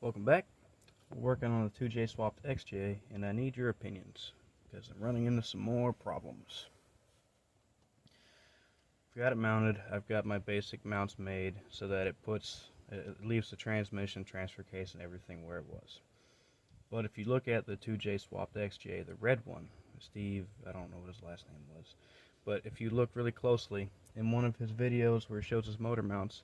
Welcome back. We're working on the 2J swapped XJ, and I need your opinions because I'm running into some more problems. I've got it mounted. I've got my basic mounts made so that it leaves the transmission, transfer case, and everything where it was. But if you look at the 2J swapped XJ, the red one, Steve, I don't know what his last name was, but if you look really closely in one of his videos where he shows his motor mounts,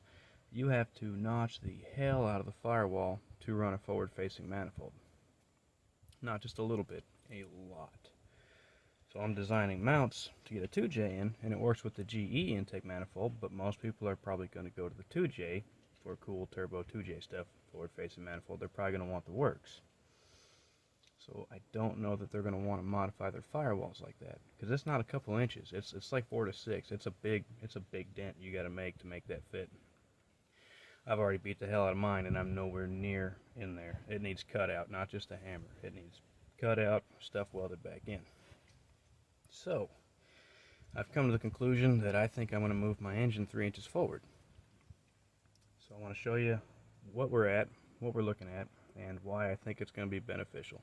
you have to notch the hell out of the firewall to run a forward-facing manifold. Not just a little bit, a lot. So I'm designing mounts to get a 2J in, and it works with the GE intake manifold, but most people are probably going to go to the 2J for cool turbo 2J stuff, forward-facing manifold. They're probably going to want the works. So I don't know that they're going to want to modify their firewalls like that, because it's not a couple inches. It's like 4 to 6. It's a big dent you got to make that fit. I've already beat the hell out of mine, and I'm nowhere near in there. It needs cut out, not just a hammer. It needs cut out, stuff welded back in. So I've come to the conclusion that I think I'm going to move my engine 3 inches forward. So I want to show you what we're at, what we're looking at, and why I think it's going to be beneficial.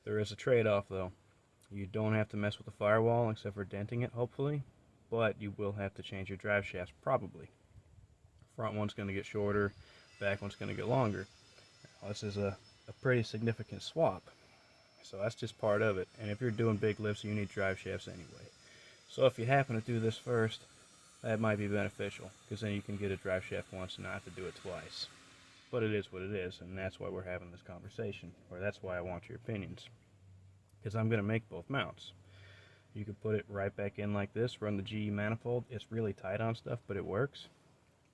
There is a trade-off, though. You don't have to mess with the firewall except for denting it, hopefully, but you will have to change your drive shafts, probably. Front one's going to get shorter, back one's going to get longer. Now, this is a pretty significant swap, so that's just part of it. And if you're doing big lifts, you need drive shafts anyway. So if you happen to do this first, that might be beneficial, because then you can get a drive shaft once and not have to do it twice. But it is what it is, and that's why we're having this conversation, or that's why I want your opinions, because I'm going to make both mounts. You can put it right back in like this, run the GE manifold. It's really tight on stuff, but it works.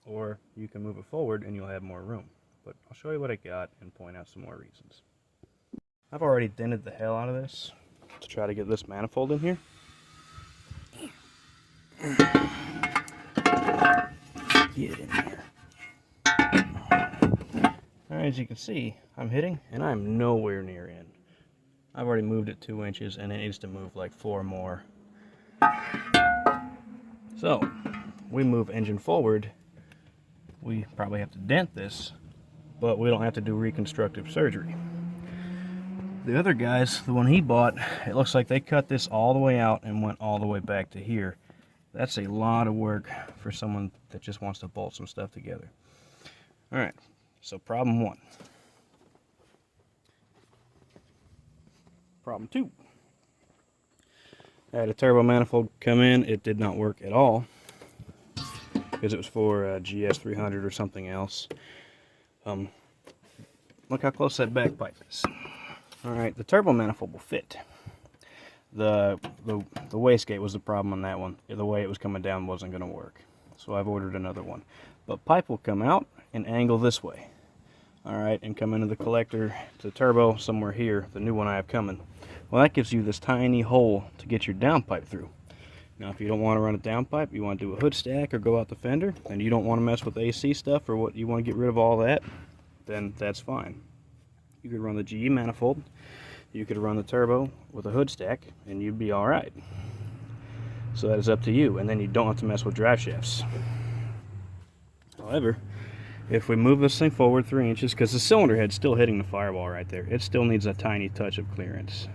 Or you can move it forward and you'll have more room. But I'll show you what I got and point out some more reasons. I've already dented the hell out of this to try to get this manifold in here. Get in there. Alright, as you can see, I'm hitting and I'm nowhere near in. I've already moved it 2 inches and it needs to move like 4 more. So, we move engine forward. We probably have to dent this, but we don't have to do reconstructive surgery. The other guys, the one he bought, it looks like they cut this all the way out and went all the way back to here. That's a lot of work for someone that just wants to bolt some stuff together. Alright, so problem 1. Problem 2. I had a turbo manifold come in. It did not work at all, because it was for GS300 or something else. Look how close that back pipe is. Alright, the turbo manifold will fit. The wastegate was the problem on that one. The way it was coming down wasn't going to work. So I've ordered another one. But pipe will come out and angle this way. Alright, and come into the collector to turbo somewhere here, the new one I have coming. Well, that gives you this tiny hole to get your downpipe through. Now, if you don't want to run a downpipe, you want to do a hood stack or go out the fender, and you don't want to mess with AC stuff or what you want to get rid of all that, then that's fine. You could run the GE manifold, you could run the turbo with a hood stack, and you'd be alright. So that is up to you, and then you don't have to mess with drive shafts. However, if we move this thing forward 3 inches, because the cylinder head's still hitting the firewall right there, it still needs a tiny touch of clearance.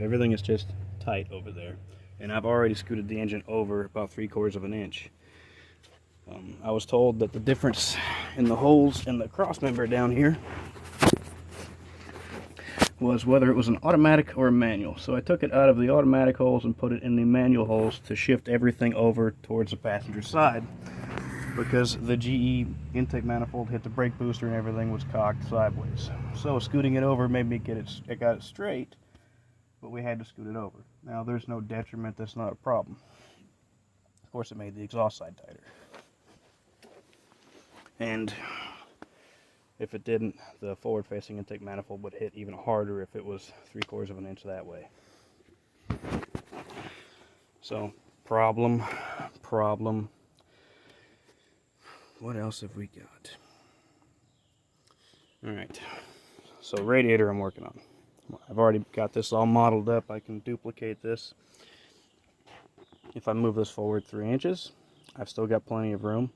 Everything is just tight over there. And I've already scooted the engine over about 3/4 of an inch. I was told that the difference in the holes in the cross member down here was whether it was an automatic or a manual. So I took it out of the automatic holes and put it in the manual holes to shift everything over towards the passenger side, because the GE intake manifold hit the brake booster and everything was cocked sideways. So scooting it over made me it got it straight, but we had to scoot it over. Now, there's no detriment, that's not a problem. Of course, it made the exhaust side tighter. And if it didn't, the forward-facing intake manifold would hit even harder if it was 3/4 of an inch that way. So, problem. What else have we got? Alright, so radiator I'm working on. I've already got this all modeled up. I can duplicate this. If I move this forward 3 inches, I've still got plenty of room,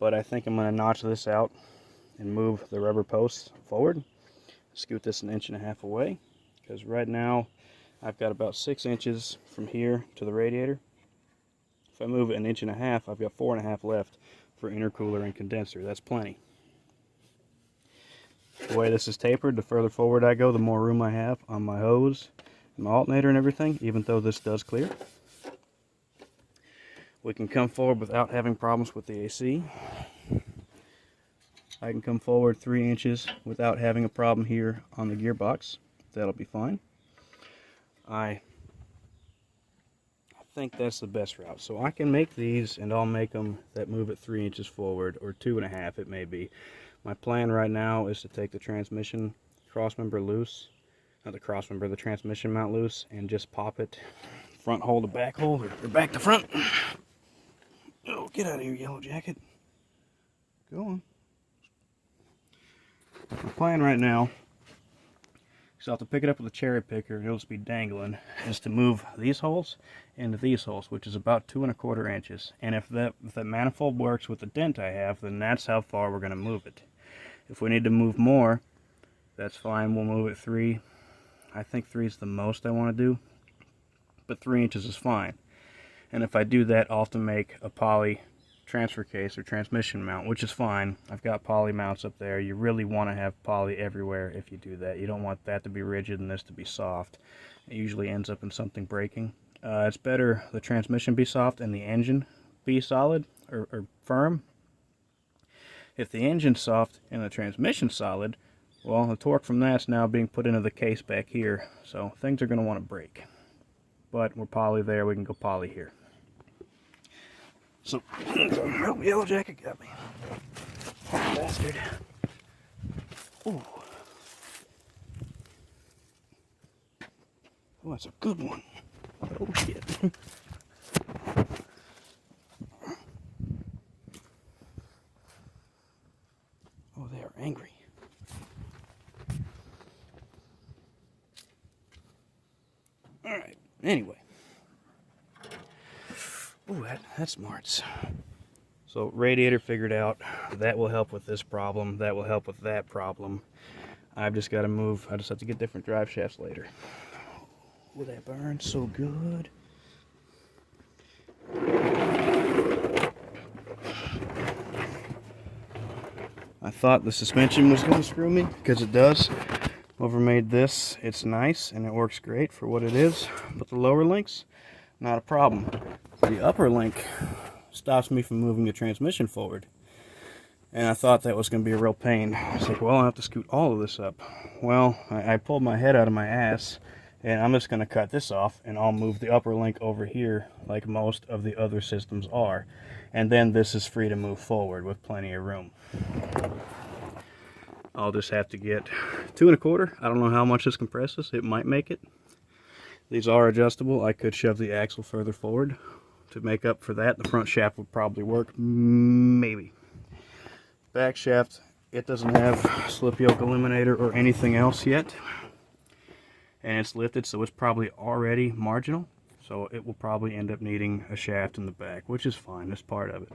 but I think I'm going to notch this out and move the rubber posts forward. Scoot this 1.5 inches away, because right now I've got about 6 inches from here to the radiator. If I move it 1.5 inches, I've got 4.5 left for intercooler and condenser. That's plenty. The way this is tapered, the further forward I go, the more room I have on my hose and my alternator and everything, even though this does clear. We can come forward without having problems with the AC. I can come forward 3 inches without having a problem here on the gearbox. That'll be fine. I think that's the best route. So I can make these, and I'll make them that move it 3 inches forward, or 2.5 it may be. My plan right now is to take the transmission crossmember loose, not the crossmember, the transmission mount loose, and just pop it front hole to back hole, or back to front. Oh, get out of here, Yellow Jacket. Go on. My plan right now, so I'll have to pick it up with a cherry picker and it'll just be dangling, is to move these holes into these holes, which is about 2.25 inches. And if that manifold works with the dent I have, then that's how far we're going to move it. If we need to move more, that's fine. We'll move it 3. I think 3 is the most I want to do, but 3 inches is fine. And if I do that, I'll have to make a poly transfer case or transmission mount, which is fine. I've got poly mounts up there. You really want to have poly everywhere if you do that. You don't want that to be rigid and this to be soft. It usually ends up in something breaking. It's better the transmission be soft and the engine be solid or firm. If the engine's soft and the transmission's solid, well, the torque from that's now being put into the case back here, so things are going to want to break. But we're poly there, we can go poly here. So, Yellow Jacket got me. Bastard. Ooh. Oh, that's a good one. Oh, shit. Oh, they are angry. Alright, anyway. Ooh, that smarts. So radiator figured out. That will help with this problem. That will help with that problem. I've just got to move. I just have to get different drive shafts later. Oh, that burns so good. I thought the suspension was going to screw me, because it does. Whoever made this, it's nice and it works great for what it is. But the lower links, not a problem. The upper link stops me from moving the transmission forward. And I thought that was going to be a real pain. I was like, well, I'll have to scoot all of this up. Well, I pulled my head out of my ass, and I'm just going to cut this off, and I'll move the upper link over here like most of the other systems are. And then this is free to move forward with plenty of room. I'll just have to get 2.25. I don't know how much this compresses. It might make it. These are adjustable. I could shove the axle further forward to make up for that. The front shaft would probably work, maybe. Back shaft, it doesn't have slip yoke eliminator or anything else yet, and it's lifted, so it's probably already marginal, so it will probably end up needing a shaft in the back, which is fine. That's part of it.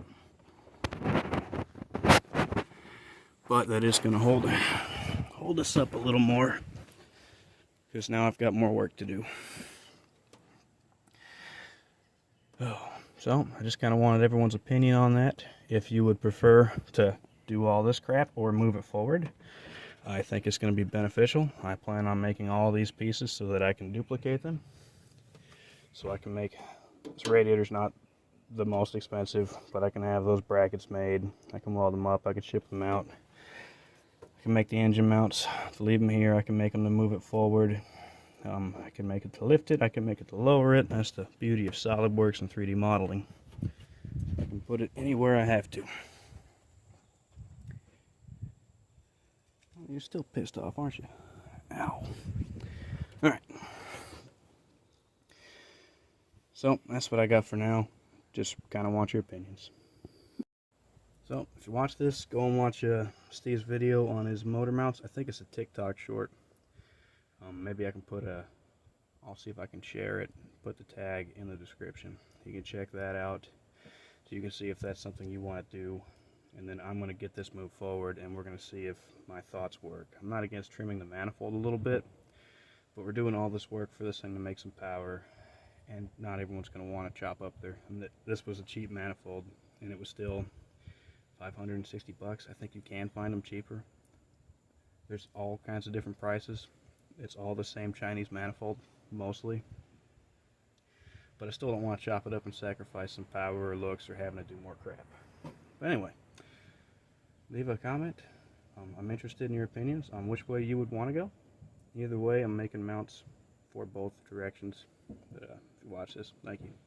But that is going to hold us up a little more, because now I've got more work to do. Oh, so I just kind of wanted everyone's opinion on that. If you would prefer to do all this crap or move it forward, I think it's going to be beneficial. I plan on making all these pieces so that I can duplicate them. So I can make, this radiator's not the most expensive, but I can have those brackets made. I can weld them up, I can ship them out. I can make the engine mounts to leave them here. I can make them to move it forward. I can make it to lift it. I can make it to lower it. That's the beauty of SolidWorks and 3D modeling. I can put it anywhere I have to. You're still pissed off, aren't you? Ow. Alright. So, that's what I got for now. Just kind of want your opinions. So, if you watch this, go and watch Steve's video on his motor mounts. I think it's a TikTok short. Maybe I can put I'll see if I can share it, put the tag in the description. You can check that out, so you can see if that's something you want to do. and then I'm going to get this moved forward, and we're going to see if my thoughts work. I'm not against trimming the manifold a little bit, but we're doing all this work for this thing to make some power, and not everyone's going to want to chop up there. And this was a cheap manifold, and it was still 560 bucks. I think you can find them cheaper. There's all kinds of different prices. It's all the same Chinese manifold, mostly. But I still don't want to chop it up and sacrifice some power or looks or having to do more crap. But anyway, leave a comment. I'm interested in your opinions on which way you would want to go. Either way, I'm making mounts for both directions. But if you watch this, thank you.